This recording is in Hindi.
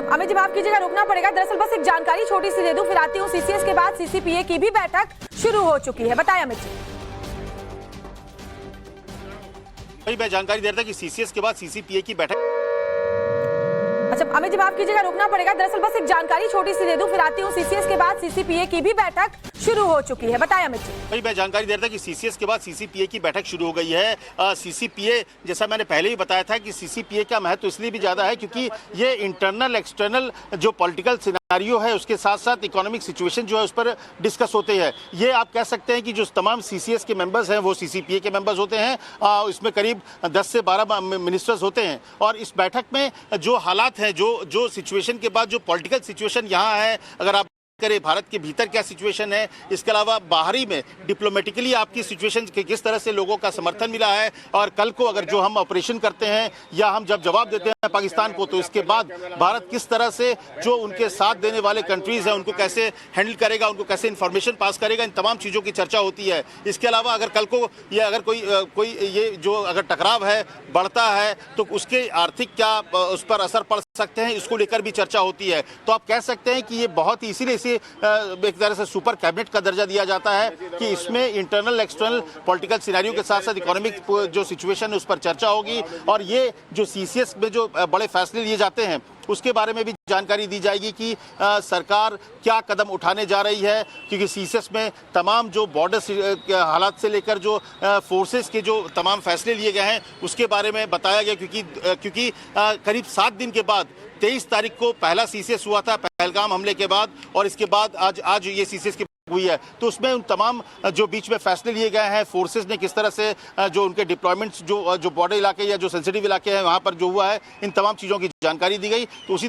अच्छा अमित जी माफ कीजिएगा, रुकना पड़ेगा। दरअसल बस एक जानकारी छोटी सी दे दूं, फिर आती हूँ। सीसीएस के बाद सीसीपीए की भी बैठक शुरू हो चुकी है, बताएं अमित जी। मैं जानकारी दे रहा था कि सीसीएस के बाद सीसीपीए की बैठक। अच्छा अमित जी माफ कीजिएगा, रुकना पड़ेगा। दरअसल बस एक जानकारी छोटी सी दे दूं, फिर आती हूँ। सीसीएस के बाद सीसीपीए की भी बैठक शुरू हो चुकी है, बताएं अमित जी। मैं जानकारी दे रहा था कि सीसीएस के बाद सीसीपीए की बैठक शुरू हो गई है। सीसीपीए जैसा मैंने पहले ही बताया था कि सीसीपीए का महत्व इसलिए भी ज्यादा है क्योंकि ये इंटरनल एक्सटर्नल जो पॉलिटिकल सिनेरियो है उसके साथ साथ इकोनॉमिक सिचुएशन जो है उस पर डिस्कस होते हैं। ये आप कह सकते हैं कि जो तमाम सीसीएस के मेंबर्स हैं वो सीसीपीए के मेंबर्स होते हैं। इसमें करीब 10 से 12 मिनिस्टर्स होते हैं और इस बैठक में जो हालात हैं, जो सिचुएशन के बाद जो पॉलिटिकल सिचुएशन यहाँ है, अगर आप करें भारत के भीतर क्या सिचुएशन है, इसके अलावा बाहरी में डिप्लोमेटिकली आपकी सिचुएशन किस तरह से लोगों का समर्थन मिला है, और कल को अगर जो हम ऑपरेशन करते हैं या हम जब जवाब देते हैं पाकिस्तान को तो इसके बाद भारत किस तरह से जो उनके साथ देने वाले कंट्रीज हैं उनको कैसे हैंडल करेगा, उनको कैसे इंफॉर्मेशन पास करेगा, इन तमाम चीज़ों की चर्चा होती है। इसके अलावा अगर कल को या अगर कोई ये जो अगर टकराव है बढ़ता है तो उसके आर्थिक क्या उस पर असर पड़ सकते हैं, इसको लेकर भी चर्चा होती है। तो आप कह सकते हैं कि ये बहुत ही इसीलिए एक तरह से सुपर कैबिनेट का दर्जा दिया जाता है कि इसमें इंटरनल एक्सटर्नल पॉलिटिकल सिनेरियो के साथ साथ इकोनॉमिक जो सिचुएशन है उस पर चर्चा होगी और ये जो सीसीएस में जो बड़े फैसले लिए जाते हैं उसके बारे में भी जानकारी दी जाएगी कि सरकार क्या कदम उठाने जा रही है, क्योंकि सीसीएस में तमाम जो बॉर्डर हालात से लेकर जो फोर्सेस के जो तमाम फैसले लिए गए हैं उसके बारे में बताया गया, क्योंकि करीब 7 दिन के बाद 23 तारीख को पहला सीसीएस हुआ था पहलगाम हमले के बाद, और इसके बाद आज ये सीसीएस की हुई है। तो उसमें उन तमाम जो बीच में फैसले लिए गए हैं, फोर्सेस ने किस तरह से जो उनके डिप्लॉयमेंट्स जो बॉर्डर इलाके या जो सेंसिटिव इलाके हैं वहां पर जो हुआ है, इन तमाम चीज़ों की जानकारी दी गई। तो उसी तरह